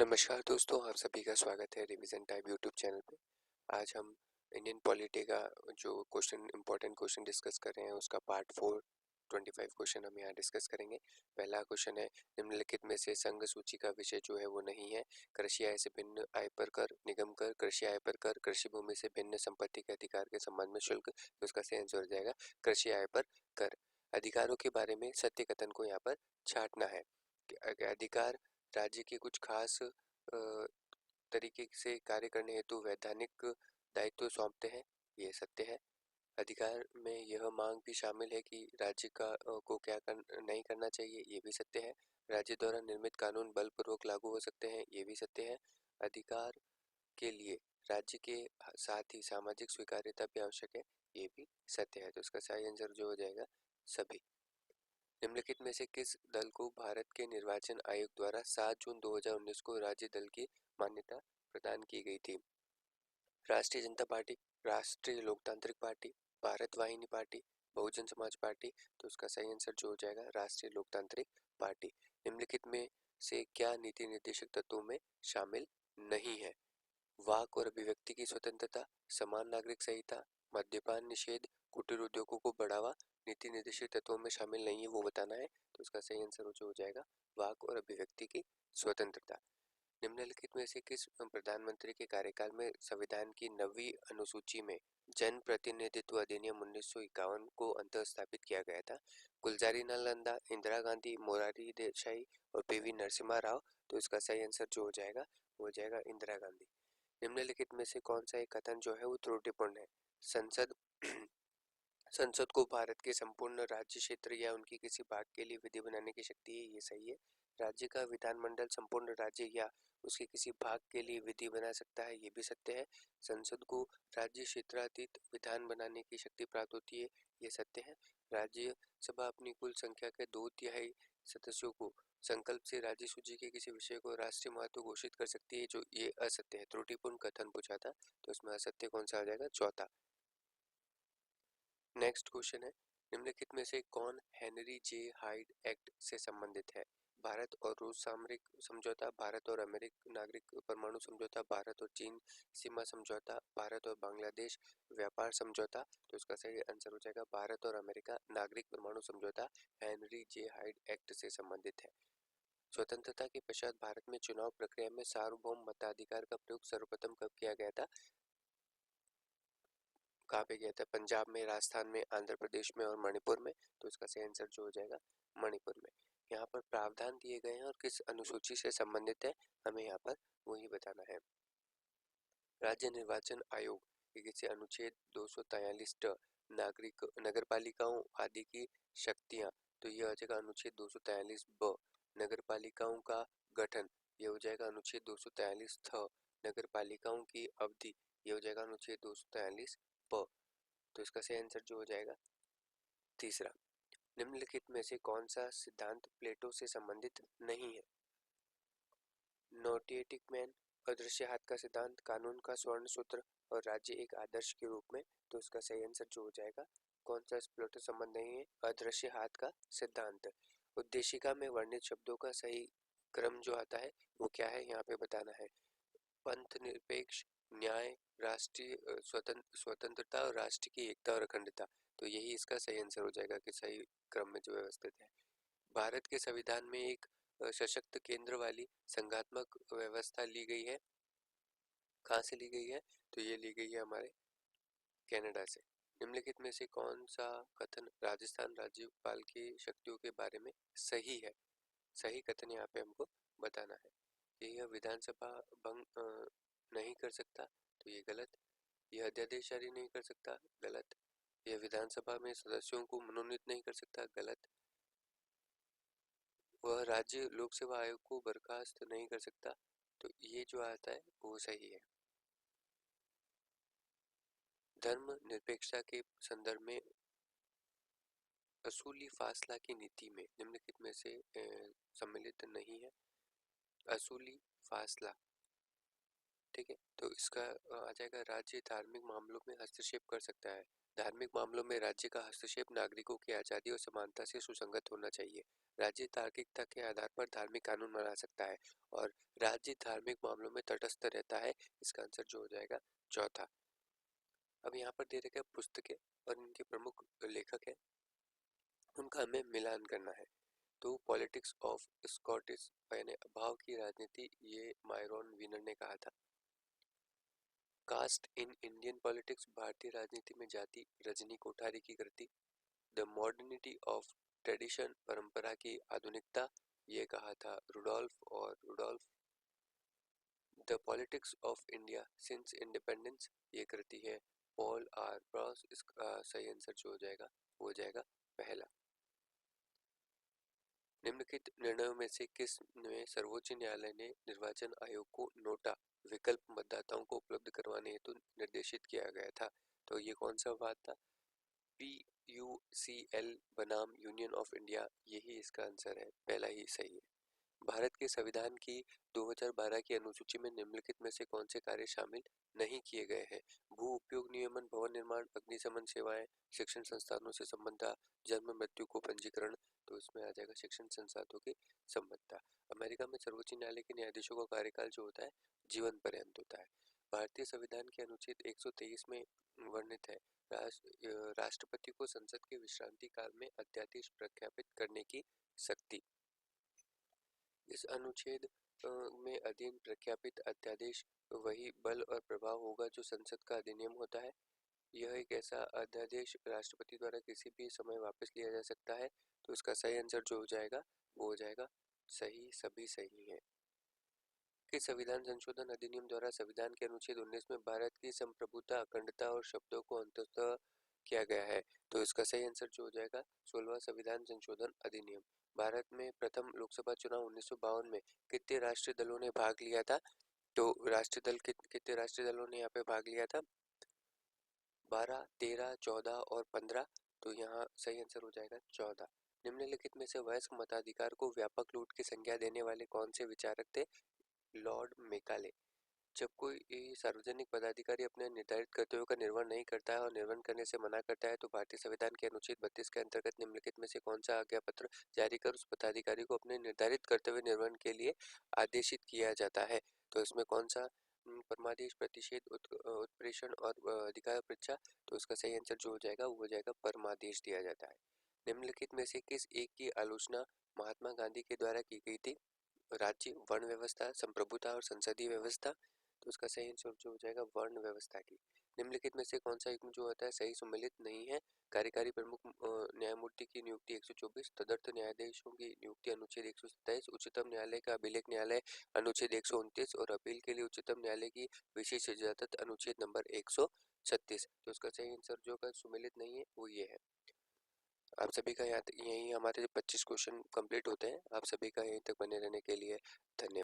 नमस्कार दोस्तों, आप सभी का स्वागत है रिवीजन टाइम यूट्यूब चैनल पे। आज हम इंडियन पॉलिटी का जो इम्पोर्टेंट क्वेश्चन डिस्कस कर रहे हैं उसका पार्ट 4 25 क्वेश्चन हम यहाँ डिस्कस करेंगे। पहला क्वेश्चन है, निम्नलिखित में से संघ सूची का विषय जो है वो नहीं है। कृषि आय से भिन्न आय पर कर, निगम कर, कृषि आय पर कर, कृषि भूमि से भिन्न संपत्ति के अधिकार के संबंध में शुल्क। तो उसका सही आंसर हो जाएगा कृषि आय पर कर। अधिकारों के बारे में सत्य कथन को यहाँ पर छांटना है। अधिकार राज्य के कुछ खास तरीके से कार्य करने हेतु वैधानिक दायित्व सौंपते हैं, ये सत्य है। अधिकार में यह मांग भी शामिल है कि राज्य को नहीं करना चाहिए, ये भी सत्य है। राज्य द्वारा निर्मित कानून बलपूर्वक लागू हो सकते हैं, ये भी सत्य है। अधिकार के लिए राज्य के साथ ही सामाजिक स्वीकार्यता भी आवश्यक है, ये भी सत्य है। तो इसका सही आंसर जो हो जाएगा सभी। निम्नलिखित में से किस दल को भारत के निर्वाचन आयोग द्वारा 7 जून 2019 को राज्य दल की मान्यता प्रदान की गई थी? राष्ट्रीय जनता पार्टी, राष्ट्रीय लोकतांत्रिक party, Bharat Vahini party, Bahujan Samaj party. तो उसका सही आंसर जो हो जाएगा राष्ट्रीय लोकतांत्रिक पार्टी। निम्नलिखित में से क्या नीति निर्देशक तत्वों में शामिल नहीं है? वाक और अभिव्यक्ति की स्वतंत्रता, समान नागरिक संहिता, मद्यपान निषेध, कुटीर उद्योगों को बढ़ावा नीति निर्देशित तत्वों में शामिल नहीं है, वो बताना है। तो इसका सही आंसर जो हो जाएगा वाक और अभिव्यक्ति की स्वतंत्रता। निम्नलिखित में से किस प्रधानमंत्री के कार्यकाल में संविधान की 9वीं अनुसूची में जन प्रतिनिधित्व अधिनियम 1951 को अंतः स्थापित किया गया था? गुलजारी लाल नंदा, इंदिरा गांधी, मोरारजी देसाई और पीवी नरसिम्हा राव। तो इसका सही आंसर जो हो जाएगा वो हो जाएगा इंदिरा गांधी। निम्नलिखित में से कौन सा एक कथन जो है वो त्रुटिपूर्ण है? संसद संसद को भारत के संपूर्ण राज्य क्षेत्र या उनकी किसी भाग के लिए विधि बनाने की शक्ति है, ये सही है। राज्य का विधानमंडल संपूर्ण राज्य या उसके किसी भाग के लिए विधि बना सकता है, ये भी सत्य है। संसद को राज्य क्षेत्रातीत विधान बनाने की शक्ति प्राप्त होती है, ये सत्य है। राज्यसभा अपनी कुल संख्या के 2/3 सदस्यों को संकल्प से राज्य सूची के किसी विषय को राष्ट्रीय महत्व घोषित कर सकती है, जो ये असत्य है। त्रुटिपूर्ण कथन पूछा था, तो इसमें असत्य कौन सा आ जाएगा? चौथा। नेक्स्ट क्वेश्चन है, निम्नलिखित में से कौन हेनरी जे हाइड एक्ट से संबंधित है? भारत और रूस सामरिक समझौता, भारत और अमेरिकी नागरिक परमाणु समझौता, भारत और चीन सीमा समझौता, भारत और बांग्लादेश व्यापार समझौता। तो इसका सही आंसर हो जाएगा भारत और अमेरिका नागरिक परमाणु समझौता हेनरी जे हाइड एक्ट से संबंधित है। स्वतंत्रता के पश्चात भारत में चुनाव प्रक्रिया में सार्वभौम मताधिकार का प्रयोग सर्वप्रथम कब किया गया था? कहाँ पे गया था? पंजाब में, राजस्थान में, आंध्र प्रदेश में और मणिपुर में। तो इसका सही आंसर जो हो जाएगा मणिपुर में। यहाँ पर प्रावधान दिए गए हैं और किस अनुसूची से संबंधित है हमें यहाँ पर वही बताना है। राज्य निर्वाचन आयोग के किसी अनुच्छेद 243 नागरिक नगरपालिकाओं आदि की शक्तियाँ, तो ये हो जाएगा अनुच्छेद 243 ब। नगरपालिकाओं का गठन, ये हो जाएगा अनुच्छेद 243 थ। नगरपालिकाओं की अवधि, ये हो जाएगा अनुच्छेद 243 प। तो इसका सही आंसर जो हो जाएगा तीसरा। निम्नलिखित में से कौन सा सिद्धांत प्लेटो से संबंधित नहीं है? नोटिएटिक मैन, अदृश्य हाथ का सिद्धांत, कानून का स्वर्ण सूत्र और राज्य एक आदर्श के रूप में। तो इसका सही आंसर जो हो जाएगा कौन सा प्लेटो संबंध नहीं है? अदृश्य हाथ का सिद्धांत। उद्देशिका में वर्णित शब्दों का सही क्रम जो आता है वो क्या है यहाँ पे बताना है। पंथ निरपेक्ष, न्याय, राष्ट्रीय स्वतंत्रता और राष्ट्र की एकता और अखंडता। तो यही इसका सही आंसर हो जाएगा कि सही क्रम में जो व्यवस्थित है। भारत के संविधान में एक सशक्त केंद्र वाली संघात्मक व्यवस्था ली गई है, कहाँ से ली गई है? तो ये ली गई है हमारे कनाडा से। निम्नलिखित में से कौन सा कथन राजस्थान राज्यपाल की शक्तियों के बारे में सही है? सही कथन यहाँ पे हमको बताना है कि यह विधानसभा भंग नहीं कर सकता, तो ये गलत। यह अध्यादेश जारी नहीं कर सकता, गलत। यह विधानसभा में सदस्यों को मनोनीत नहीं कर सकता, गलत। वह राज्य लोक सेवा आयोग को बर्खास्त नहीं कर सकता, तो ये जो आता है वो सही है। धर्म निरपेक्षता के संदर्भ में असूली फासला की नीति में निम्नलिखित में से सम्मिलित नहीं है। असूली फासला ठीक है, तो इसका आ जाएगा राज्य धार्मिक मामलों में हस्तक्षेप कर सकता है। धार्मिक मामलों में राज्य का हस्तक्षेप नागरिकों की आज़ादी और समानता से सुसंगत होना चाहिए। राज्य तार्किकता के आधार पर धार्मिक कानून बना सकता है और राज्य धार्मिक मामलों में तटस्थ रहता है। इसका आंसर जो हो जाएगा चौथा। अब यहाँ पर दे रखा है पुस्तकें और इनके प्रमुख लेखक है, उनका हमें मिलान करना है। तो पॉलिटिक्स ऑफ स्कॉटिश यानी अभाव की राजनीति, ये मायरॉन वीनर ने कहा था। कास्ट इन इंडियन पॉलिटिक्स, भारतीय राजनीति में जाति, रजनी कोठारी की कृति। द मॉडर्निटी ऑफ ट्रेडिशन, परंपरा की आधुनिकता, ये कहा था Rudolph. The politics of India since independence, ये कृति है पॉल आर ब्रॉस। इसका सही आंसर जो हो जाएगा वो हो जाएगा पहला। निम्नलिखित निर्णयों में से किस में सर्वोच्च न्यायालय ने निर्वाचन आयोग को नोटा विकल्प मतदाताओं को उपलब्ध करवाने हेतु निर्देशित किया गया था? तो ये कौन सा बात था? PUCL बनाम यूनियन ऑफ इंडिया, यही इसका आंसर है, पहला ही सही है। भारत के संविधान की 2012 की अनुसूची में निम्नलिखित में से कौन से कार्य शामिल नहीं किए गए हैं? भू उपयोग नियमन, भवन निर्माण, अग्निशमन सेवाएं, शिक्षण संस्थानों से संबंधा, जन्म मृत्यु को पंजीकरण। तो इसमें आ जाएगा शिक्षण संस्थानों की संबंधता। अमेरिका में सर्वोच्च न्यायालय के न्यायाधीशों का कार्यकाल जो होता है जीवन पर्यंत होता है। भारतीय संविधान के अनुच्छेद 123 में वर्णित है राष्ट्रपति को संसद के विश्रांति काल में अध्यादेश प्रख्यापित करने की शक्ति। इस अनुच्छेद में अधीन प्रख्यापित अध्यादेश वही बल और प्रभाव होगा जो संसद का अधिनियम होता है। यह एक ऐसा अध्यादेश राष्ट्रपति द्वारा किसी भी समय वापस लिया जा सकता है। तो इसका सही आंसर जो हो जाएगा वो हो जाएगा सही, सभी सही है। कि संविधान संशोधन अधिनियम द्वारा संविधान के अनुच्छेद 19 में भारत की संप्रभुता, अखंडता और शब्दों को अंततः किया गया है। तो इसका सही आंसर जो हो जाएगा 16वां संविधान संशोधन अधिनियम। भारत में प्रथम लोकसभा चुनाव 1952 में कितने राष्ट्रीय दलों ने भाग लिया था? तो राष्ट्रीय दल कितने राष्ट्रीय दलों ने यहाँ पे भाग लिया था? 12, 13, 14 और 15। तो यहाँ सही आंसर हो जाएगा 14। निम्नलिखित में से वयस्क मताधिकार को व्यापक लूट की संज्ञा देने वाले कौन से विचारक थे? Lord Macaulay. जब कोई सार्वजनिक पदाधिकारी अपने निर्धारित कर्तव्यों का निर्वहन नहीं करता है और निर्वहन करने से मना करता है तो भारतीय संविधान के अनुच्छेद 32 के अंतर्गत निम्नलिखित में से कौन सा आज्ञा पत्र जारी कर उस पदाधिकारी को अपने निर्धारित कर्तव्य निर्वहन के लिए आदेशित किया जाता है? तो इसमें कौन सा परमादेश, प्रतिषेध, उत्प्रेषण और अधिकार परीक्षा। तो इसका सही आंसर जो हो जाएगा वो हो जाएगा परमादेश दिया जाता है। निम्नलिखित में से किस एक की आलोचना महात्मा गांधी के द्वारा की गई थी? राज्य, वर्ण व्यवस्था, संप्रभुता और संसदीय व्यवस्था। तो उसका सही आंसर जो हो जाएगा वर्ण व्यवस्था की। निम्नलिखित में से कौन सा युग्म जो होता है सही सम्मिलित नहीं है? कार्यकारी प्रमुख न्यायमूर्ति की नियुक्ति 124, तदर्थ न्यायाधीशों की नियुक्ति अनुच्छेद 127, उच्चतम न्यायालय का अभिलेख न्यायालय अनुच्छेद 129 और अपील के लिए उच्चतम न्यायालय की विशेष इजाजत अनुच्छेद नंबर 136। तो उसका सही आंसर जो सुमिलित नहीं है वो ये है। आप सभी का यहाँ यही हमारे 25 क्वेश्चन कंप्लीट होते हैं। आप सभी का यहीं तक बने रहने के लिए धन्यवाद।